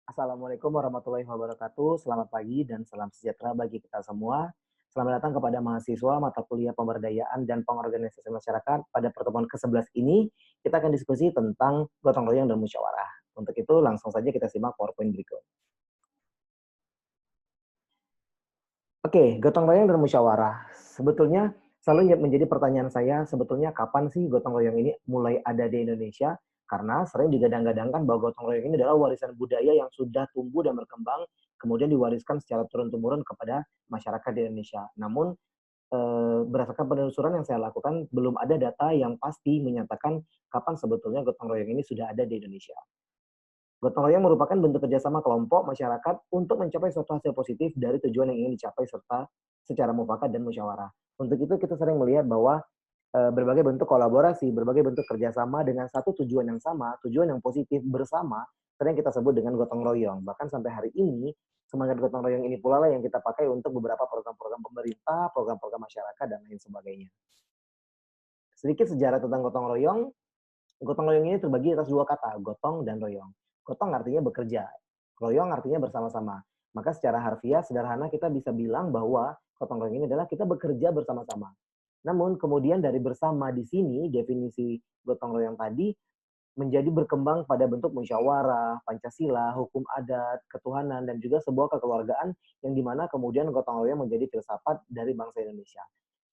Assalamualaikum warahmatullahi wabarakatuh. Selamat pagi dan salam sejahtera bagi kita semua. Selamat datang kepada mahasiswa mata kuliah pemberdayaan dan pengorganisasian masyarakat. Pada pertemuan ke-11 ini, kita akan diskusi tentang gotong royong dan musyawarah. Untuk itu, langsung saja kita simak PowerPoint berikut. Oke, gotong royong dan musyawarah. Sebetulnya selalu menjadi pertanyaan saya, sebetulnya kapan sih gotong royong ini mulai ada di Indonesia? Karena sering digadang-gadangkan bahwa gotong royong ini adalah warisan budaya yang sudah tumbuh dan berkembang, kemudian diwariskan secara turun-temurun kepada masyarakat di Indonesia. Namun, berdasarkan penelusuran yang saya lakukan, belum ada data yang pasti menyatakan kapan sebetulnya gotong royong ini sudah ada di Indonesia. Gotong royong merupakan bentuk kerjasama kelompok masyarakat untuk mencapai suatu hasil positif dari tujuan yang ingin dicapai serta secara mufakat dan musyawarah. Untuk itu kita sering melihat bahwa berbagai bentuk kolaborasi, berbagai bentuk kerjasama dengan satu tujuan yang sama, tujuan yang positif bersama, sering kita sebut dengan gotong royong. Bahkan sampai hari ini, semangat gotong royong ini pula lah yang kita pakai untuk beberapa program-program pemerintah, program-program masyarakat, dan lain sebagainya. Sedikit sejarah tentang gotong royong. Gotong royong ini terbagi atas dua kata, gotong dan royong. Gotong artinya bekerja, royong artinya bersama-sama. Maka secara harfiah sederhana kita bisa bilang bahwa gotong royong ini adalah kita bekerja bersama-sama. Namun kemudian dari bersama di sini definisi gotong royong tadi menjadi berkembang pada bentuk musyawarah, Pancasila, hukum adat, ketuhanan, dan juga sebuah kekeluargaan yang dimana kemudian gotong royong menjadi filsafat dari bangsa Indonesia.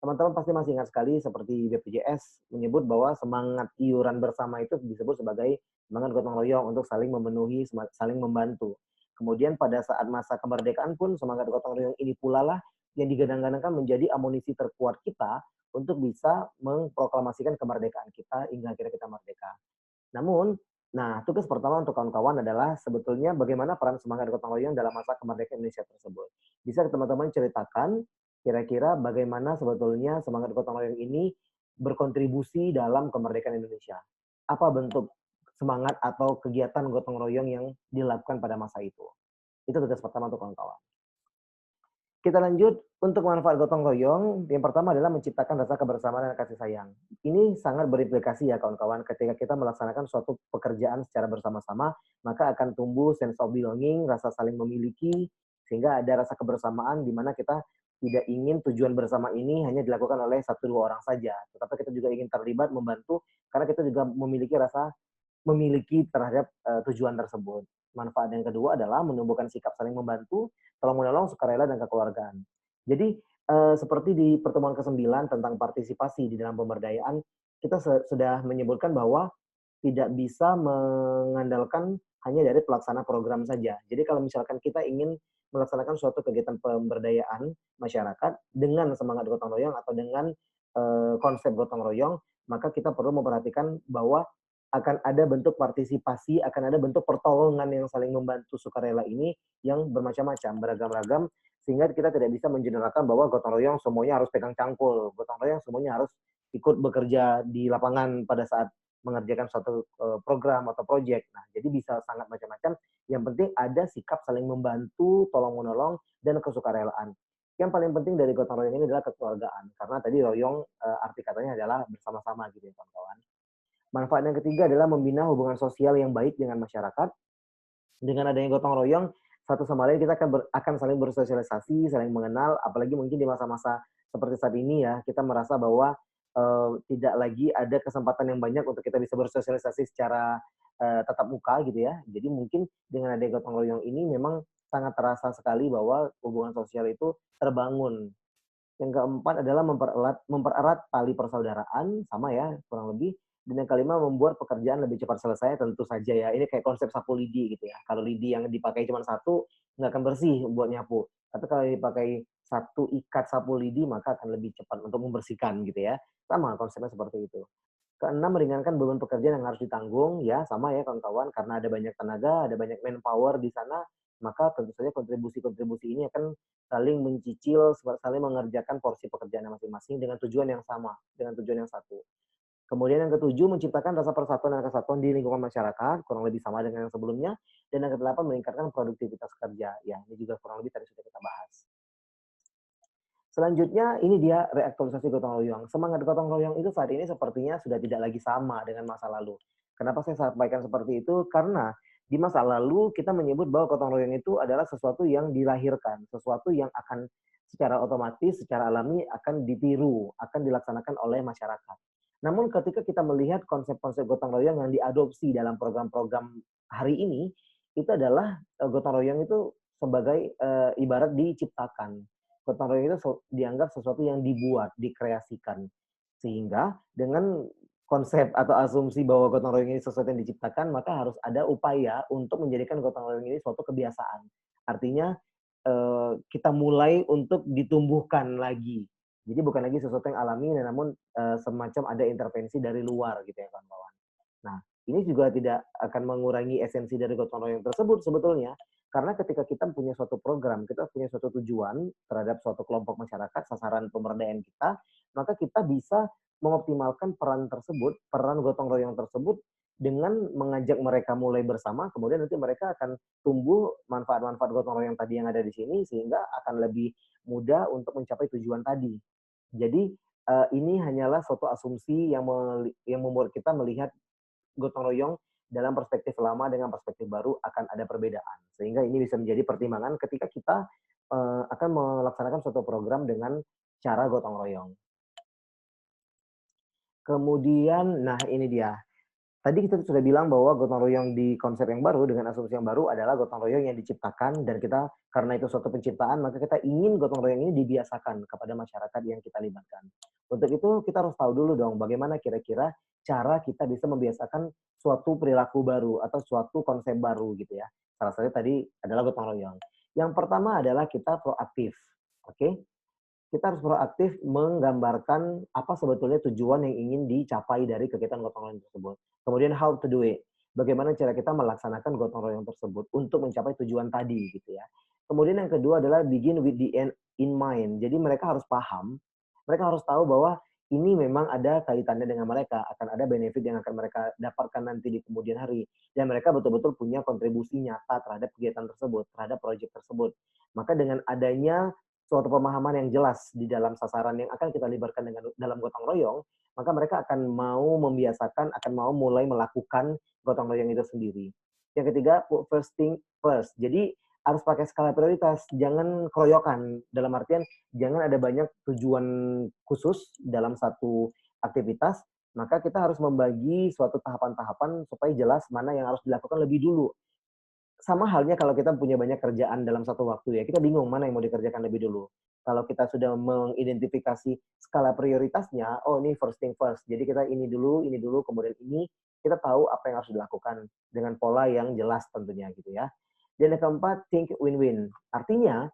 Teman-teman pasti masih ingat sekali seperti BPJS menyebut bahwa semangat iuran bersama itu disebut sebagai semangat gotong royong untuk saling memenuhi, saling membantu. Kemudian pada saat masa kemerdekaan pun semangat gotong royong ini pula lah yang digadang-gadangkan menjadi amunisi terkuat kita untuk bisa mengproklamasikan kemerdekaan kita hingga akhirnya kita merdeka. Namun, nah tugas pertama untuk kawan-kawan adalah sebetulnya bagaimana peran semangat gotong royong dalam masa kemerdekaan Indonesia tersebut. Bisa teman-teman ceritakan kira-kira bagaimana sebetulnya semangat gotong royong ini berkontribusi dalam kemerdekaan Indonesia? Apa bentuk semangat atau kegiatan gotong royong yang dilakukan pada masa itu? Itu tugas pertama untuk kawan-kawan. Kita lanjut, untuk manfaat gotong royong, yang pertama adalah menciptakan rasa kebersamaan dan kasih sayang. Ini sangat berimplikasi ya kawan-kawan, ketika kita melaksanakan suatu pekerjaan secara bersama-sama, maka akan tumbuh sense of belonging, rasa saling memiliki, sehingga ada rasa kebersamaan di mana kita tidak ingin tujuan bersama ini hanya dilakukan oleh satu dua orang saja, tetapi kita juga ingin terlibat, membantu, karena kita juga memiliki terhadap tujuan tersebut. Manfaat yang kedua adalah menumbuhkan sikap saling membantu, tolong-menolong, sukarela, dan kekeluargaan. Jadi, seperti di pertemuan ke-9 tentang partisipasi di dalam pemberdayaan, kita sudah menyebutkan bahwa tidak bisa mengandalkan hanya dari pelaksana program saja. Jadi kalau misalkan kita ingin melaksanakan suatu kegiatan pemberdayaan masyarakat dengan semangat gotong royong atau dengan konsep gotong royong, maka kita perlu memperhatikan bahwa akan ada bentuk partisipasi, akan ada bentuk pertolongan yang saling membantu sukarela ini yang bermacam-macam, beragam-ragam, sehingga kita tidak bisa mengeneralkan bahwa gotong royong semuanya harus pegang cangkul, gotong royong semuanya harus ikut bekerja di lapangan pada saat mengerjakan suatu program atau proyek. Nah, jadi bisa sangat macam-macam. Yang penting ada sikap saling membantu, tolong-menolong, dan kesukarelaan. Yang paling penting dari gotong royong ini adalah kekeluargaan. Karena tadi royong arti katanya adalah bersama-sama gitu ya kawan-kawan. Manfaat yang ketiga adalah membina hubungan sosial yang baik dengan masyarakat. Dengan adanya gotong royong, satu sama lain kita akan saling bersosialisasi, saling mengenal, apalagi mungkin di masa-masa seperti saat ini ya, kita merasa bahwa tidak lagi ada kesempatan yang banyak untuk kita bisa bersosialisasi secara tatap muka gitu ya. Jadi mungkin dengan adanya gotong royong ini memang sangat terasa sekali bahwa hubungan sosial itu terbangun. Yang keempat adalah mempererat tali persaudaraan, sama ya kurang lebih. Dan yang kelima membuat pekerjaan lebih cepat selesai, tentu saja ya. Ini kayak konsep sapu lidi gitu ya. Kalau lidi yang dipakai cuma satu, nggak akan bersih buat nyapu. Tapi kalau dipakai satu ikat sapu lidi, maka akan lebih cepat untuk membersihkan gitu ya. Sama konsepnya seperti itu. Keenam, meringankan beban pekerjaan yang harus ditanggung, ya sama ya kawan-kawan, karena ada banyak tenaga, ada banyak manpower di sana, maka tentu saja kontribusi-kontribusi ini akan saling mencicil, saling mengerjakan porsi pekerjaan masing-masing dengan tujuan yang sama, dengan tujuan yang satu. Kemudian yang ketujuh, menciptakan rasa persatuan dan kesatuan di lingkungan masyarakat, kurang lebih sama dengan yang sebelumnya. Dan yang kedelapan, meningkatkan produktivitas kerja. Ya, ini juga kurang lebih tadi sudah kita bahas. Selanjutnya, ini dia reaktualisasi gotong royong. Semangat gotong royong itu saat ini sepertinya sudah tidak lagi sama dengan masa lalu. Kenapa saya sampaikan seperti itu? Karena Di masa lalu kita menyebut bahwa gotong royong itu adalah sesuatu yang dilahirkan, sesuatu yang akan secara otomatis, secara alami akan ditiru, akan dilaksanakan oleh masyarakat. Namun ketika kita melihat konsep-konsep gotong royong yang diadopsi dalam program-program hari ini, itu adalah gotong royong itu sebagai ibarat diciptakan. Gotong royong itu dianggap sesuatu yang dibuat, dikreasikan. Sehingga dengan konsep atau asumsi bahwa gotong royong ini sesuatu yang diciptakan, maka harus ada upaya untuk menjadikan gotong royong ini suatu kebiasaan. Artinya kita mulai untuk ditumbuhkan lagi. Jadi bukan lagi sesuatu yang alami, namun semacam ada intervensi dari luar gitu ya kawan-kawan. Nah, ini juga tidak akan mengurangi esensi dari gotong royong tersebut sebetulnya, karena ketika kita punya suatu program, kita punya suatu tujuan terhadap suatu kelompok masyarakat, sasaran pemberdayaan kita, maka kita bisa mengoptimalkan peran tersebut, peran gotong royong tersebut dengan mengajak mereka mulai bersama, kemudian nanti mereka akan tumbuh manfaat-manfaat gotong royong tadi yang ada di sini, sehingga akan lebih mudah untuk mencapai tujuan tadi. Jadi ini hanyalah suatu asumsi yang membuat kita melihat gotong royong dalam perspektif lama dengan perspektif baru akan ada perbedaan. Sehingga ini bisa menjadi pertimbangan ketika kita akan melaksanakan suatu program dengan cara gotong royong. Kemudian, nah ini dia. Tadi kita sudah bilang bahwa gotong royong di konsep yang baru dengan asumsi yang baru adalah gotong royong yang diciptakan dan kita karena itu suatu penciptaan maka kita ingin gotong royong ini dibiasakan kepada masyarakat yang kita libatkan. Untuk itu kita harus tahu dulu dong bagaimana kira-kira cara kita bisa membiasakan suatu perilaku baru atau suatu konsep baru gitu ya. Salah satunya tadi adalah gotong royong. Yang pertama adalah kita proaktif. Oke? Kita harus proaktif menggambarkan apa sebetulnya tujuan yang ingin dicapai dari kegiatan gotong royong tersebut. Kemudian how to do it. Bagaimana cara kita melaksanakan gotong royong tersebut untuk mencapai tujuan tadi gitu ya. Kemudian yang kedua adalah begin with the end in mind. Jadi mereka harus paham, mereka harus tahu bahwa ini memang ada kaitannya dengan mereka, akan ada benefit yang akan mereka dapatkan nanti di kemudian hari. Dan mereka betul-betul punya kontribusi nyata terhadap kegiatan tersebut, terhadap proyek tersebut. Maka dengan adanya suatu pemahaman yang jelas di dalam sasaran yang akan kita libatkan dengan dalam gotong royong, maka mereka akan mau membiasakan, akan mau mulai melakukan gotong royong itu sendiri. Yang ketiga, put first thing first. Jadi harus pakai skala prioritas, jangan keroyokan. Dalam artian, jangan ada banyak tujuan khusus dalam satu aktivitas, maka kita harus membagi suatu tahapan-tahapan supaya jelas mana yang harus dilakukan lebih dulu. Sama halnya kalau kita punya banyak kerjaan dalam satu waktu ya, kita bingung mana yang mau dikerjakan lebih dulu. Kalau kita sudah mengidentifikasi skala prioritasnya, oh ini first thing first. Jadi kita ini dulu, kemudian ini, kita tahu apa yang harus dilakukan dengan pola yang jelas tentunya gitu ya. Dan yang keempat, think win-win. Artinya,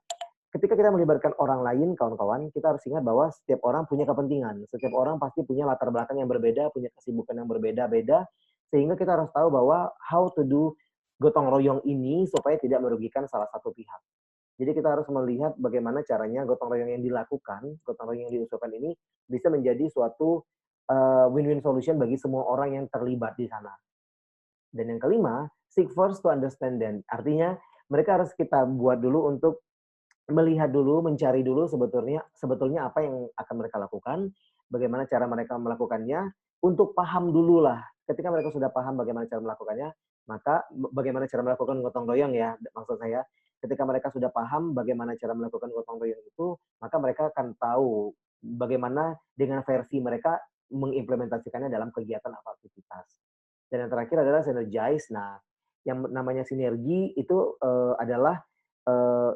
ketika kita melibatkan orang lain, kawan-kawan, kita harus ingat bahwa setiap orang punya kepentingan. Setiap orang pasti punya latar belakang yang berbeda, punya kesibukan yang berbeda-beda, sehingga kita harus tahu bahwa how to do gotong royong ini supaya tidak merugikan salah satu pihak. Jadi kita harus melihat bagaimana caranya gotong royong yang dilakukan, gotong royong yang diusulkan ini bisa menjadi suatu win-win solution bagi semua orang yang terlibat di sana. Dan yang kelima, seek first to understand them. Artinya mereka harus kita buat dulu untuk melihat dulu, mencari dulu sebetulnya apa yang akan mereka lakukan, bagaimana cara mereka melakukannya, untuk paham dululah. Ketika mereka sudah paham bagaimana cara melakukannya, maka bagaimana cara melakukan gotong royong ya, maksud saya. Ketika mereka sudah paham bagaimana cara melakukan gotong royong itu, maka mereka akan tahu bagaimana dengan versi mereka mengimplementasikannya dalam kegiatan atau aktivitas. Dan yang terakhir adalah synergize. Nah, yang namanya sinergi itu adalah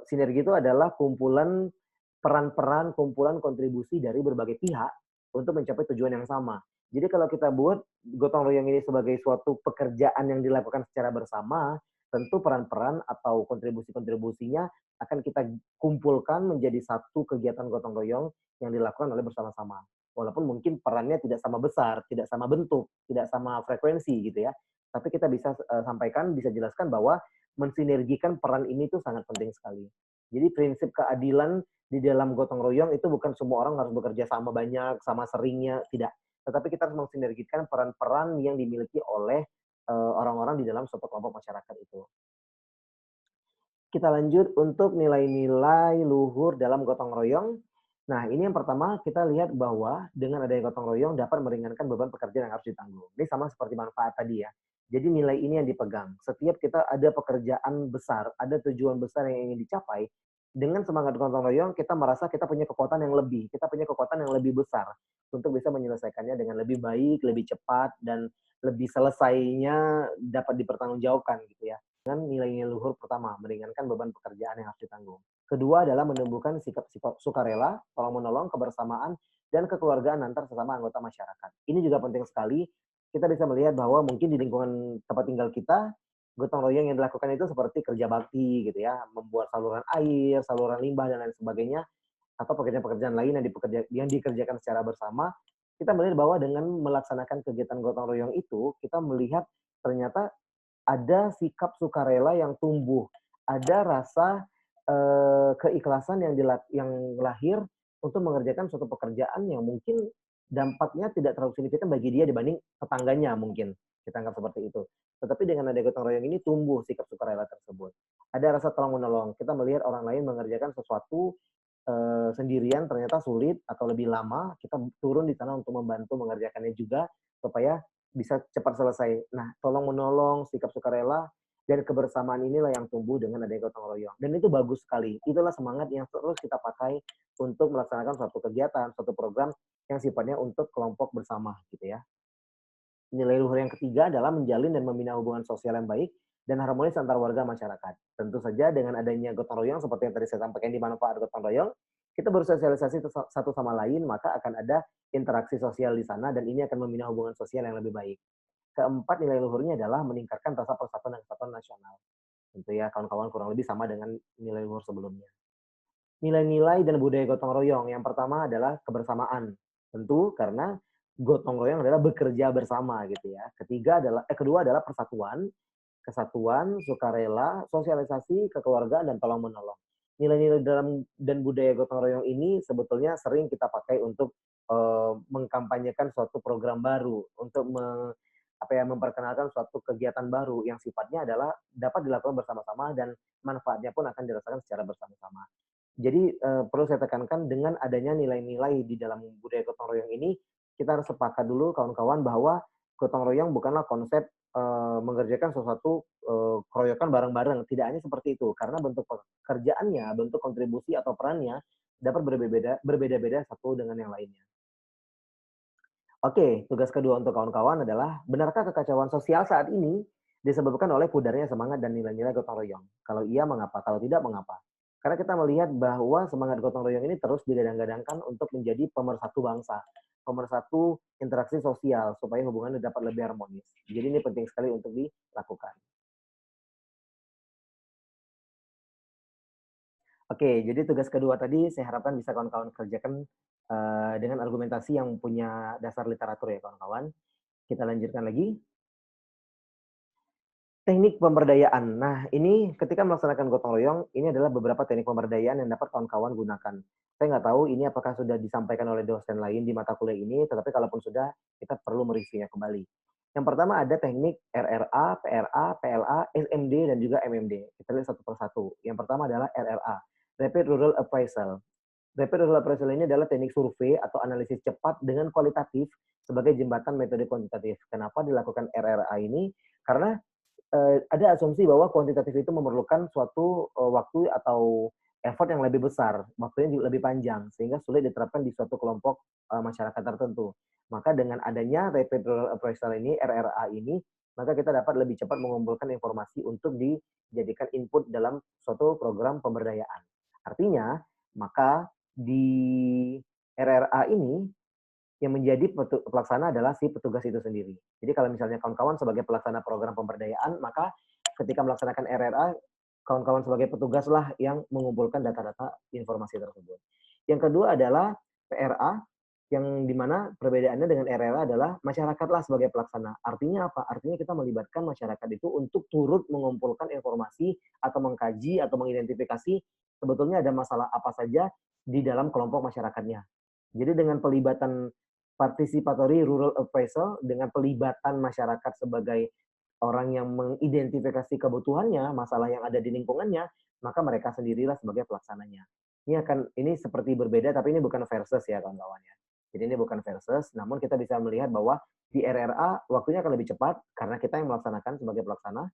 sinergi itu adalah kumpulan peran-peran, kumpulan kontribusi dari berbagai pihak untuk mencapai tujuan yang sama. Jadi kalau kita buat gotong royong ini sebagai suatu pekerjaan yang dilakukan secara bersama, tentu peran-peran atau kontribusi-kontribusinya akan kita kumpulkan menjadi satu kegiatan gotong royong yang dilakukan oleh bersama-sama. Walaupun mungkin perannya tidak sama besar, tidak sama bentuk, tidak sama frekuensi gitu ya. Tapi kita bisa sampaikan, bisa jelaskan bahwa mensinergikan peran ini tuh sangat penting sekali. Jadi prinsip keadilan di dalam gotong royong itu bukan semua orang harus bekerja sama banyak, sama seringnya, tidak. Tetapi kita harus mensinergikan peran-peran yang dimiliki oleh orang-orang di dalam suatu kelompok masyarakat itu. Kita lanjut untuk nilai-nilai luhur dalam gotong royong. Nah, ini yang pertama kita lihat bahwa dengan adanya gotong royong dapat meringankan beban pekerjaan yang harus ditanggung. Ini sama seperti manfaat tadi ya. Jadi nilai ini yang dipegang. Setiap kita ada pekerjaan besar, ada tujuan besar yang ingin dicapai, dengan semangat gotong royong kita merasa kita punya kekuatan yang lebih, kita punya kekuatan yang lebih besar untuk bisa menyelesaikannya dengan lebih baik, lebih cepat, dan lebih selesainya dapat dipertanggungjawabkan gitu ya. Dengan nilai-nilai luhur pertama, meringankan beban pekerjaan yang harus ditanggung. Kedua adalah menumbuhkan sikap sukarela, tolong-menolong, kebersamaan, dan kekeluargaan antar sesama anggota masyarakat. Ini juga penting sekali, kita bisa melihat bahwa mungkin di lingkungan tempat tinggal kita, gotong royong yang dilakukan itu seperti kerja bakti gitu ya, membuat saluran air, saluran limbah dan lain sebagainya, atau pekerjaan-pekerjaan lain yang dikerjakan secara bersama, kita melihat bahwa dengan melaksanakan kegiatan gotong royong itu, kita melihat ternyata ada sikap sukarela yang tumbuh, ada rasa, keikhlasan yang lahir untuk mengerjakan suatu pekerjaan yang mungkin dampaknya tidak terlalu signifikan bagi dia dibanding tetangganya mungkin, kita anggap seperti itu. Tetapi dengan adanya gotong royong ini tumbuh sikap sukarela tersebut. Ada rasa tolong-menolong, kita melihat orang lain mengerjakan sesuatu, sendirian ternyata sulit atau lebih lama, kita turun di sana untuk membantu mengerjakannya juga, supaya bisa cepat selesai. Nah, tolong-menolong, sikap sukarela, dan kebersamaan inilah yang tumbuh dengan adanya gotong royong. Dan itu bagus sekali. Itulah semangat yang terus kita pakai untuk melaksanakan suatu kegiatan, suatu program yang sifatnya untuk kelompok bersama gitu ya. Nilai luhur yang ketiga adalah menjalin dan membina hubungan sosial yang baik dan harmonis antar warga masyarakat. Tentu saja dengan adanya gotong royong seperti yang tadi saya sampaikan di manfaat gotong royong, kita bersosialisasi satu sama lain, maka akan ada interaksi sosial di sana dan ini akan membina hubungan sosial yang lebih baik. Keempat, nilai luhurnya adalah meningkatkan rasa persatuan dan kesatuan nasional. Tentu ya, kawan-kawan kurang lebih sama dengan nilai luhur sebelumnya. Nilai-nilai dan budaya gotong royong. Yang pertama adalah kebersamaan. Tentu karena gotong royong adalah bekerja bersama gitu ya. Kedua adalah persatuan, kesatuan, sukarela, sosialisasi, kekeluargaan, dan tolong menolong. Nilai-nilai dalam dan budaya gotong royong ini sebetulnya sering kita pakai untuk mengkampanyekan suatu program baru, untuk memperkenalkan suatu kegiatan baru yang sifatnya adalah dapat dilakukan bersama-sama dan manfaatnya pun akan dirasakan secara bersama-sama. Jadi, perlu saya tekankan dengan adanya nilai-nilai di dalam budaya gotong royong ini, kita harus sepakat dulu kawan-kawan bahwa gotong royong bukanlah konsep, mengerjakan sesuatu, keroyokan bareng-bareng, tidak hanya seperti itu. Karena bentuk pekerjaannya, bentuk kontribusi atau perannya dapat berbeda-beda satu dengan yang lainnya. Oke, tugas kedua untuk kawan-kawan adalah, benarkah kekacauan sosial saat ini disebabkan oleh pudarnya semangat dan nilai-nilai gotong royong? Kalau iya, mengapa? Kalau tidak, mengapa? Karena kita melihat bahwa semangat gotong royong ini terus digadang-gadangkan untuk menjadi pemersatu bangsa, pemersatu interaksi sosial, supaya hubungannya dapat lebih harmonis. Jadi ini penting sekali untuk dilakukan. Oke, jadi tugas kedua tadi saya harapkan bisa kawan-kawan kerjakan, dengan argumentasi yang punya dasar literatur ya kawan-kawan. Kita lanjutkan lagi. Teknik pemberdayaan. Nah, ini ketika melaksanakan gotong royong, ini adalah beberapa teknik pemberdayaan yang dapat kawan-kawan gunakan. Saya nggak tahu ini apakah sudah disampaikan oleh dosen lain di mata kuliah ini, tetapi kalaupun sudah, kita perlu mereview-nya kembali. Yang pertama ada teknik RRA, PRA, PLA, SMD, dan juga MMD. Kita lihat satu persatu. Yang pertama adalah RRA, Rapid Rural Appraisal. Rapid Rural Appraisal ini adalah teknik survei atau analisis cepat dengan kualitatif sebagai jembatan metode kuantitatif. Kenapa dilakukan RRA ini? Karena ada asumsi bahwa kuantitatif itu memerlukan suatu, waktu atau effort yang lebih besar, waktunya juga lebih panjang, sehingga sulit diterapkan di suatu kelompok, masyarakat tertentu. Maka dengan adanya Rapid Rural Appraisal ini, RRA ini, maka kita dapat lebih cepat mengumpulkan informasi untuk dijadikan input dalam suatu program pemberdayaan. Artinya, maka di RRA ini yang menjadi pelaksana adalah si petugas itu sendiri. Jadi kalau misalnya kawan-kawan sebagai pelaksana program pemberdayaan, maka ketika melaksanakan RRA, kawan-kawan sebagai petugaslah yang mengumpulkan data-data informasi tersebut. Yang kedua adalah PRA, yang dimana perbedaannya dengan RRA adalah masyarakatlah sebagai pelaksana. Artinya apa? Artinya kita melibatkan masyarakat itu untuk turut mengumpulkan informasi atau mengkaji atau mengidentifikasi sebetulnya ada masalah apa saja di dalam kelompok masyarakatnya. Jadi dengan pelibatan participatory rural appraisal, dengan pelibatan masyarakat sebagai orang yang mengidentifikasi kebutuhannya, masalah yang ada di lingkungannya, maka mereka sendirilah sebagai pelaksananya. Ini seperti berbeda, tapi ini bukan versus ya kawan-kawan ya. Jadi ini bukan versus, namun kita bisa melihat bahwa di RRA waktunya akan lebih cepat karena kita yang melaksanakan sebagai pelaksana.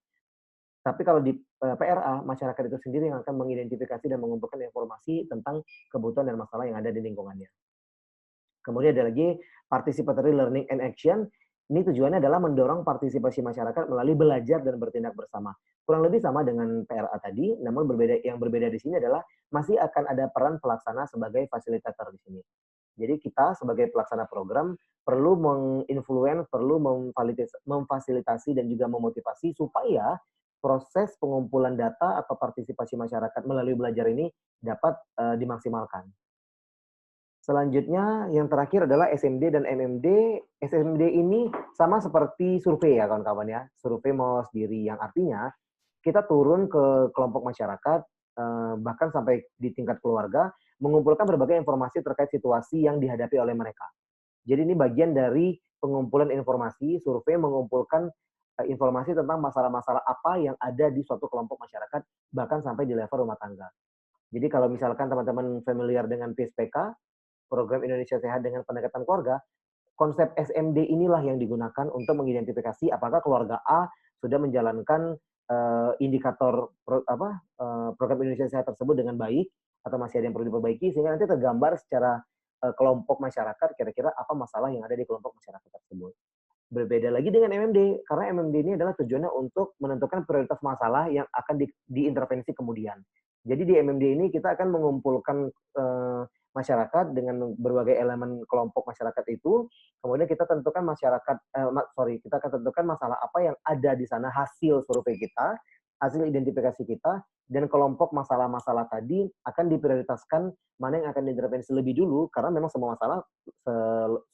Tapi kalau di PRA, masyarakat itu sendiri yang akan mengidentifikasi dan mengumpulkan informasi tentang kebutuhan dan masalah yang ada di lingkungannya. Kemudian ada lagi participatory learning and action. Ini tujuannya adalah mendorong partisipasi masyarakat melalui belajar dan bertindak bersama. Kurang lebih sama dengan PRA tadi, namun yang berbeda di sini adalah masih akan ada peran pelaksana sebagai fasilitator di sini. Jadi kita sebagai pelaksana program perlu menginfluence, perlu memfasilitasi dan juga memotivasi supaya proses pengumpulan data atau partisipasi masyarakat melalui belajar ini dapat dimaksimalkan. Selanjutnya yang terakhir adalah SMD dan MMD. SMD ini sama seperti survei ya kawan-kawan ya, survei mawas diri yang artinya kita turun ke kelompok masyarakat, bahkan sampai di tingkat keluarga, mengumpulkan berbagai informasi terkait situasi yang dihadapi oleh mereka. Jadi ini bagian dari pengumpulan informasi, survei mengumpulkan informasi tentang masalah-masalah apa yang ada di suatu kelompok masyarakat, bahkan sampai di level rumah tangga. Jadi kalau misalkan teman-teman familiar dengan PSPK, Program Indonesia Sehat dengan Pendekatan Keluarga, konsep SMD inilah yang digunakan untuk mengidentifikasi apakah keluarga A sudah menjalankan indikator program Indonesia Sehat tersebut dengan baik atau masih ada yang perlu diperbaiki sehingga nanti tergambar secara kelompok masyarakat kira-kira apa masalah yang ada di kelompok masyarakat tersebut. Berbeda lagi dengan MMD karena MMD ini adalah tujuannya untuk menentukan prioritas masalah yang akan diintervensi kemudian. Jadi di MMD ini kita akan mengumpulkan masyarakat dengan berbagai elemen kelompok masyarakat itu, kemudian kita tentukan kita akan tentukan masalah apa yang ada di sana hasil survei kita, hasil identifikasi kita, dan kelompok masalah-masalah tadi akan diprioritaskan mana yang akan diintervensi lebih dulu karena memang semua masalah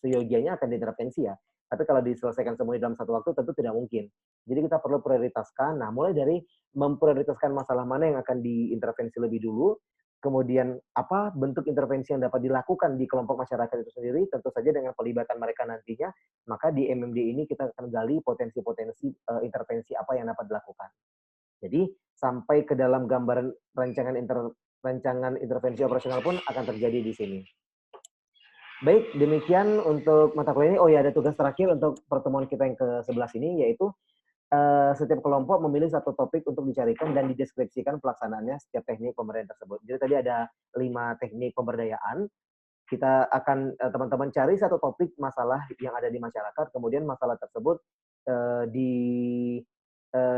seyogianya akan diintervensi ya. Tapi kalau diselesaikan semuanya dalam satu waktu tentu tidak mungkin. Jadi kita perlu prioritaskan. Nah, mulai dari memprioritaskan masalah mana yang akan diintervensi lebih dulu, kemudian apa bentuk intervensi yang dapat dilakukan di kelompok masyarakat itu sendiri, tentu saja dengan pelibatan mereka nantinya, maka di MMD ini kita akan gali potensi-potensi intervensi apa yang dapat dilakukan. Jadi sampai ke dalam gambaran rancangan intervensi operasional pun akan terjadi di sini. Baik, demikian untuk mata kuliah ini. Oh ya, ada tugas terakhir untuk pertemuan kita yang ke-11 ini, yaitu setiap kelompok memilih satu topik untuk dicarikan dan dideskripsikan pelaksanaannya setiap teknik pemberdayaan tersebut. Jadi tadi ada 5 teknik pemberdayaan. Kita akan teman-teman cari satu topik masalah yang ada di masyarakat, kemudian masalah tersebut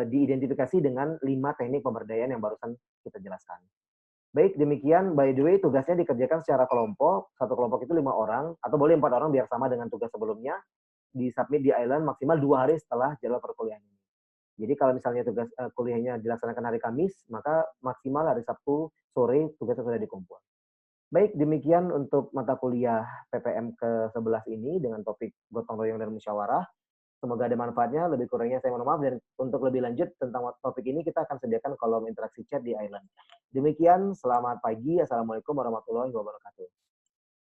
diidentifikasi dengan 5 teknik pemberdayaan yang barusan kita jelaskan. Baik, demikian. By the way, tugasnya dikerjakan secara kelompok. Satu kelompok itu 5 orang, atau boleh 4 orang biar sama dengan tugas sebelumnya. Disubmit di Island maksimal 2 hari setelah jadwal perkuliahan ini. Jadi kalau misalnya tugas kuliahnya dilaksanakan hari Kamis, maka maksimal hari Sabtu sore tugasnya sudah dikumpul. Baik, demikian untuk mata kuliah PPM ke-11 ini dengan topik gotong royong dan musyawarah. Semoga ada manfaatnya, lebih kurangnya saya mohon maaf, dan untuk lebih lanjut tentang topik ini kita akan sediakan kolom interaksi chat di Island. Demikian, selamat pagi, Assalamualaikum warahmatullahi wabarakatuh.